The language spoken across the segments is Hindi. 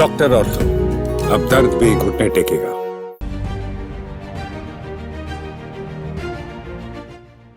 डॉक्टर ऑर्थो, अब दर्द भी घुटने टेकेगा।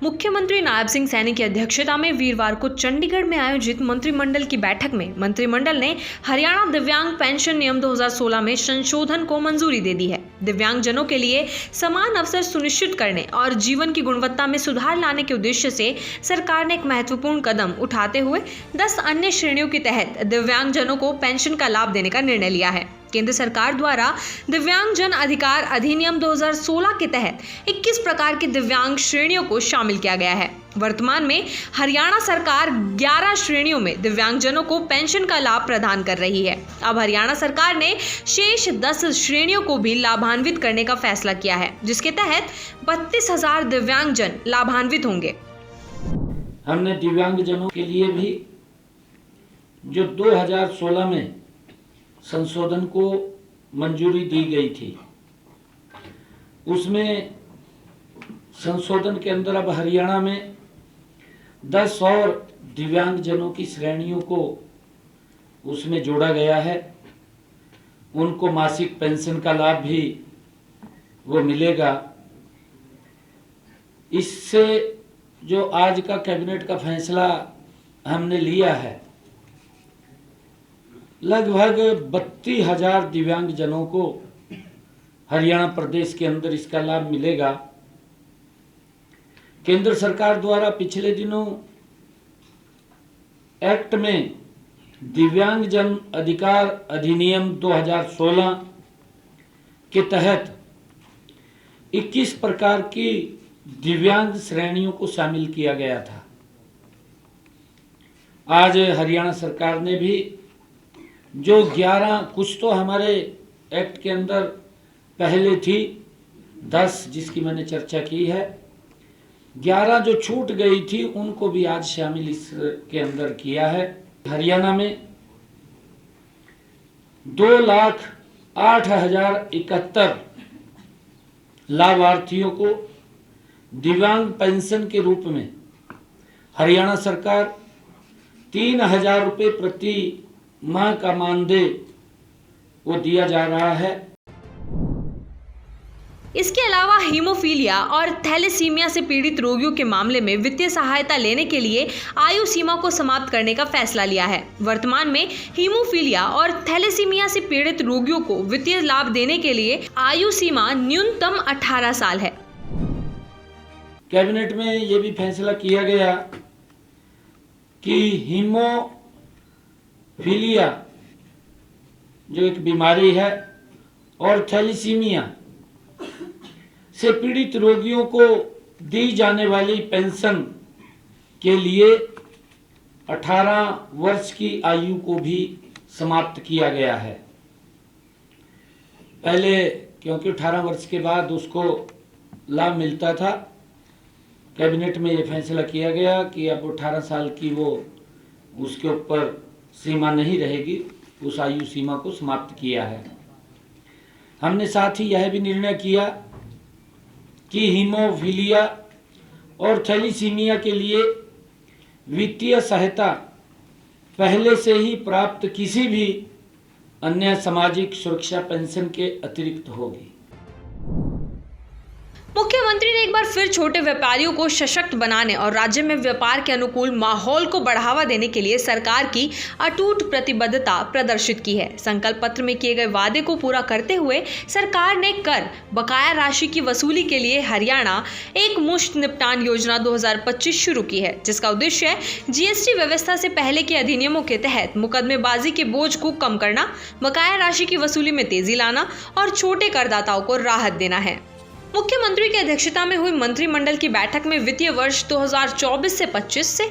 मुख्यमंत्री नायब सिंह सैनी की अध्यक्षता में वीरवार को चंडीगढ़ में आयोजित मंत्रिमंडल की बैठक में मंत्रिमंडल ने हरियाणा दिव्यांग पेंशन नियम 2016 में संशोधन को मंजूरी दे दी है। दिव्यांगजनों के लिए समान अवसर सुनिश्चित करने और जीवन की गुणवत्ता में सुधार लाने के उद्देश्य से सरकार ने एक महत्वपूर्ण कदम उठाते हुए 10 अन्य श्रेणियों के तहत दिव्यांगजनों को पेंशन का लाभ देने का निर्णय लिया है। केंद्र सरकार द्वारा दिव्यांग जन अधिकार अधिनियम 2016 के तहत 21 प्रकार की दिव्यांग श्रेणियों को शामिल किया गया है। वर्तमान में हरियाणा सरकार 11 श्रेणियों में दिव्यांगजनों को पेंशन का लाभ प्रदान कर रही है। अब हरियाणा सरकार ने शेष 10 श्रेणियों को भी लाभान्वित करने का फैसला किया है, जिसके तहत 32,000 दिव्यांगजन लाभान्वित होंगे। हमने दिव्यांगजनों के लिए भी जो 2016 में संशोधन को मंजूरी दी गई थी, उसमें संशोधन के अंदर अब हरियाणा में 10 और दिव्यांगजनों की श्रेणियों को उसमें जोड़ा गया है। उनको मासिक पेंशन का लाभ भी वो मिलेगा। इससे जो आज का कैबिनेट का फैसला हमने लिया है, लगभग 32,000 दिव्यांगजनों को हरियाणा प्रदेश के अंदर इसका लाभ मिलेगा। केंद्र सरकार द्वारा पिछले दिनों एक्ट में दिव्यांग जन अधिकार अधिनियम 2016 के तहत 21 प्रकार की दिव्यांग श्रेणियों को शामिल किया गया था। आज हरियाणा सरकार ने भी जो 11 कुछ तो हमारे एक्ट के अंदर पहले थी, 10 जिसकी मैंने चर्चा की है, 11 जो छूट गई थी उनको भी आज शामिल इसके अंदर किया है। हरियाणा में 2,08,071 लाभार्थियों को दिव्यांग पेंशन के रूप में हरियाणा सरकार 3,000 रुपये प्रति माह का मानदेय वो दिया जा रहा है। इसके अलावा हीमोफीलिया और थैलेसीमिया से पीड़ित रोगियों के मामले में वित्तीय सहायता लेने के लिए आयु सीमा को समाप्त करने का फैसला लिया है। वर्तमान में हीमोफीलिया और थैलेसीमिया से पीड़ित रोगियों को वित्तीय लाभ देने के लिए आयु सीमा न्यूनतम 18 साल है। कैबिनेट में ये भी फैसला किया गया कि हीमोफीलिया जो एक बीमारी है और थैलेसीमिया से पीड़ित रोगियों को दी जाने वाली पेंशन के लिए 18 वर्ष की आयु को भी समाप्त किया गया है। पहले क्योंकि 18 वर्ष के बाद उसको लाभ मिलता था, कैबिनेट में ये फैसला किया गया कि अब 18 साल की वो उसके ऊपर सीमा नहीं रहेगी, उस आयु सीमा को समाप्त किया है। हमने साथ ही यह भी निर्णय किया कि हीमोफीलिया और थैलेसीमिया के लिए वित्तीय सहायता पहले से ही प्राप्त किसी भी अन्य सामाजिक सुरक्षा पेंशन के अतिरिक्त होगी। मुख्यमंत्री ने एक बार फिर छोटे व्यापारियों को सशक्त बनाने और राज्य में व्यापार के अनुकूल माहौल को बढ़ावा देने के लिए सरकार की अटूट प्रतिबद्धता प्रदर्शित की है। संकल्प पत्र में किए गए वादे को पूरा करते हुए सरकार ने कर बकाया राशि की वसूली के लिए हरियाणा एक मुश्त निपटान योजना 2025 शुरू की है, जिसका उद्देश्य जीएसटी व्यवस्था से पहले के अधिनियमों के तहत मुकदमेबाजी के बोझ को कम करना, बकाया राशि की वसूली में तेजी लाना और छोटे करदाताओं को राहत देना है। मुख्यमंत्री की अध्यक्षता में हुई मंत्रिमंडल की बैठक में वित्तीय वर्ष 2024 से 25 से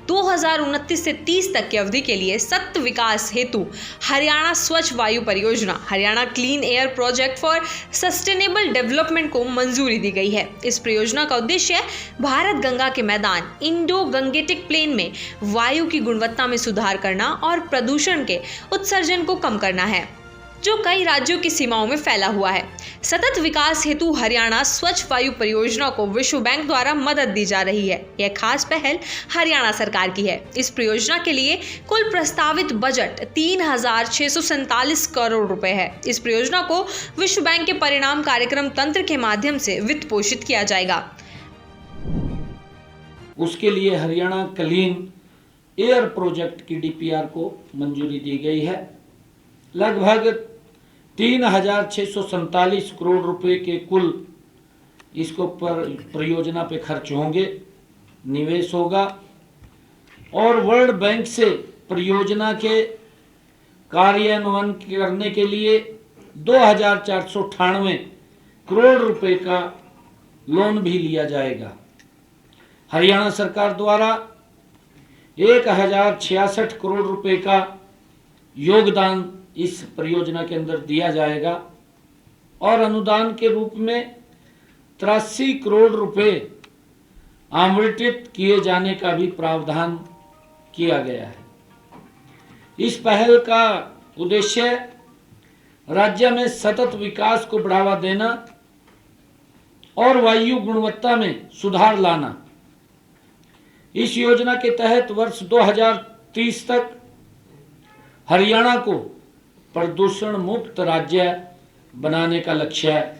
2029 से 30 तक की अवधि के लिए सतत विकास हेतु हरियाणा स्वच्छ वायु परियोजना, Haryana clean air project for sustainable development को मंजूरी दी गई है। इस परियोजना का उद्देश्य भारत गंगा के मैदान इंडो गंगेटिक प्लेन में वायु की गुणवत्ता में सुधार करना और प्रदूषण के उत्सर्जन को कम करना है, जो कई राज्यों की सीमाओं में फैला हुआ है। सतत विकास हेतु हरियाणा स्वच्छ वायु परियोजना को विश्व बैंक द्वारा मदद दी जा रही है। यह खास पहल हरियाणा सरकार की है। इस परियोजना के लिए कुल प्रस्तावित बजट 3,647 करोड़ रुपए है। इस परियोजना को विश्व बैंक के परिणाम कार्यक्रम तंत्र के माध्यम से वित्त पोषित किया जाएगा। उसके लिए हरियाणा क्लीन एयर प्रोजेक्ट की डीपीआर को मंजूरी दी गई है। लगभग 3,647 करोड़ रुपए के कुल इसको पर परियोजना पे खर्च होंगे, निवेश होगा और वर्ल्ड बैंक से परियोजना के कार्यान्वयन करने के लिए 2,498 करोड़ रुपए का लोन भी लिया जाएगा। हरियाणा सरकार द्वारा 1,066 करोड़ रुपए का योगदान इस परियोजना के अंदर दिया जाएगा और अनुदान के रूप में 83 करोड़ रुपए आवंटित किए जाने का भी प्रावधान किया गया है। इस पहल का उद्देश्य राज्य में सतत विकास को बढ़ावा देना और वायु गुणवत्ता में सुधार लाना। इस योजना के तहत वर्ष 2030 तक हरियाणा को प्रदूषण मुक्त राज्य बनाने का लक्ष्य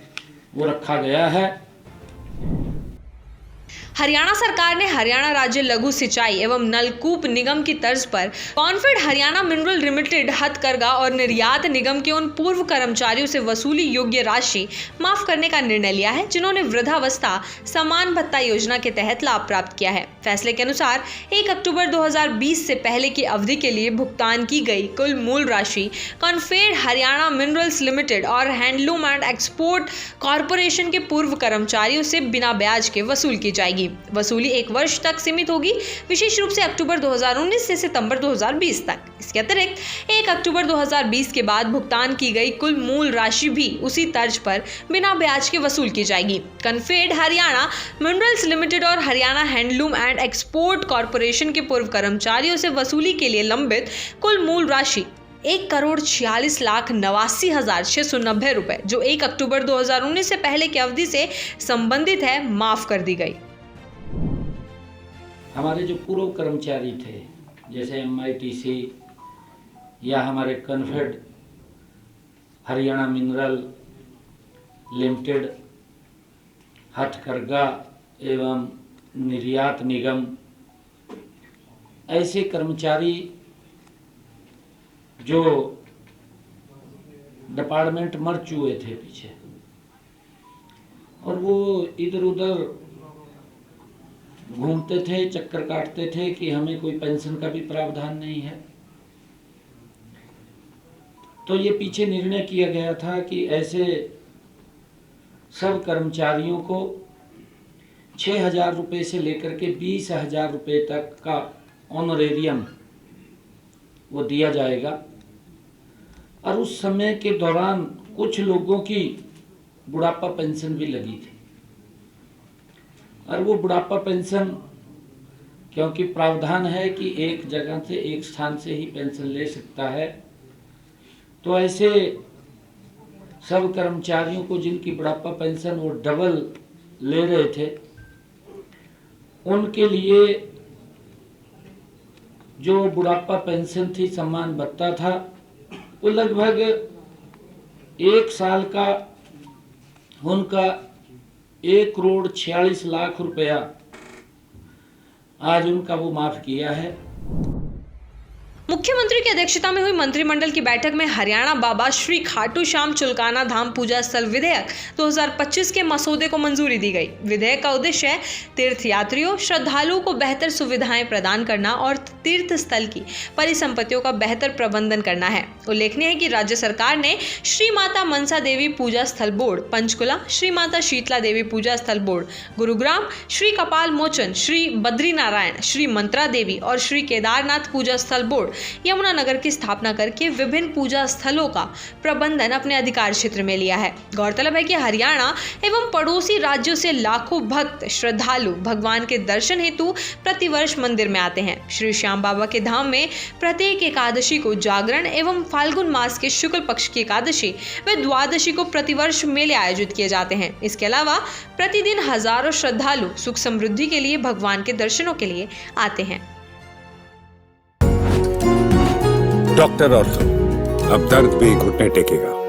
वो रखा गया है। हरियाणा सरकार ने हरियाणा राज्य लघु सिंचाई एवं नलकूप निगम की तर्ज पर कॉनफेड हरियाणा मिनरल लिमिटेड, हथकरघा और निर्यात निगम के उन पूर्व कर्मचारियों से वसूली योग्य राशि माफ करने का निर्णय लिया है जिन्होंने वृद्धावस्था सम्मान भत्ता योजना के तहत लाभ प्राप्त किया है। फैसले के अनुसार 1 अक्टूबर 2020 से पहले की अवधि के लिए भुगतान की गई कुल मूल राशि कॉनफेड हरियाणा मिनरल्स लिमिटेड और हैंडलूम एंड एक्सपोर्ट कॉरपोरेशन के पूर्व कर्मचारियों से बिना ब्याज के वसूल की जाएगी। वसूली 1 वर्ष तक सीमित होगी, विशेष रूप से अक्टूबर 2019 से सितंबर 2020 तक। इसके अतिरिक्त 1 अक्टूबर 2020 के बाद भुगतान की गई कुल मूल राशि भी उसी तर्ज पर बिना ब्याज के वसूल की जाएगी। कॉनफेड हरियाणा मिनरल्स लिमिटेड और Haryana handloom and export corporation के पूर्व कर्मचारियों से वसूली के लिए लंबित कुल मूल राशि 1,46,89,690 रुपए, जो 1 अक्टूबर 2019 से पहले की अवधि से संबंधित है, माफ कर दी गई। हमारे जो पूर्व कर्मचारी थे, जैसे MITC या हमारे कॉनफेड हरियाणा मिनरल लिमिटेड, हथकरघा एवं निर्यात निगम, ऐसे कर्मचारी जो डिपार्टमेंट मर चुके थे पीछे और वो इधर उधर घूमते थे, चक्कर काटते थे कि हमें कोई पेंशन का भी प्रावधान नहीं है। तो ये पीछे निर्णय किया गया था कि ऐसे सब कर्मचारियों को 6,000 रुपये से लेकर के 20,000 रुपये तक का ऑनरेरियम वो दिया जाएगा। और उस समय के दौरान कुछ लोगों की बुढ़ापा पेंशन भी लगी थी और वो बुढ़ापा पेंशन, क्योंकि प्रावधान है कि एक जगह से एक स्थान से ही पेंशन ले सकता है, तो ऐसे सब कर्मचारियों को जिनकी बुढ़ापा पेंशन वो डबल ले रहे थे, उनके लिए जो बुढ़ापा पेंशन थी, सम्मान भत्ता था, वो लगभग 1 साल का उनका 1,46,00,000 रुपया आज उनका वो माफ किया है। मुख्यमंत्री की अध्यक्षता में हुई मंत्रिमंडल की बैठक में हरियाणा बाबा श्री खाटू श्याम चुलकाना धाम पूजा स्थल विधेयक 2025 के मसौदे को मंजूरी दी गई। विधेयक का उद्देश्य है तीर्थ यात्रियों, श्रद्धालुओं को बेहतर सुविधाएं प्रदान करना और तीर्थ स्थल की परिसंपत्तियों का बेहतर प्रबंधन करना है। उल्लेखनीय है कि राज्य सरकार ने श्री माता मनसा देवी पूजा स्थल बोर्ड पंचकुला, श्री माता शीतला देवी पूजा स्थल बोर्ड गुरुग्राम, श्री कपाल मोचन, श्री बद्रीनारायण, श्री मंत्रा देवी और श्री केदारनाथ पूजा स्थल बोर्ड यमुनानगर की स्थापना करके विभिन्न पूजा स्थलों का प्रबंधन अपने अधिकार क्षेत्र में लिया है। गौरतलब है कि हरियाणा एवं पड़ोसी राज्यों से लाखों भक्त श्रद्धालु भगवान के दर्शन हेतु प्रतिवर्ष मंदिर में आते हैं। श्री श्याम श्याम बाबा के धाम में प्रत्येक एकादशी को जागरण एवं फाल्गुन मास के शुक्ल पक्ष की एकादशी व द्वादशी को प्रतिवर्ष मेले आयोजित किए जाते हैं। इसके अलावा प्रतिदिन हजारों श्रद्धालु सुख समृद्धि के लिए भगवान के दर्शनों के लिए आते हैं। डॉक्टर ऑर्थो, अब दर्द भी घुटने टेकेगा।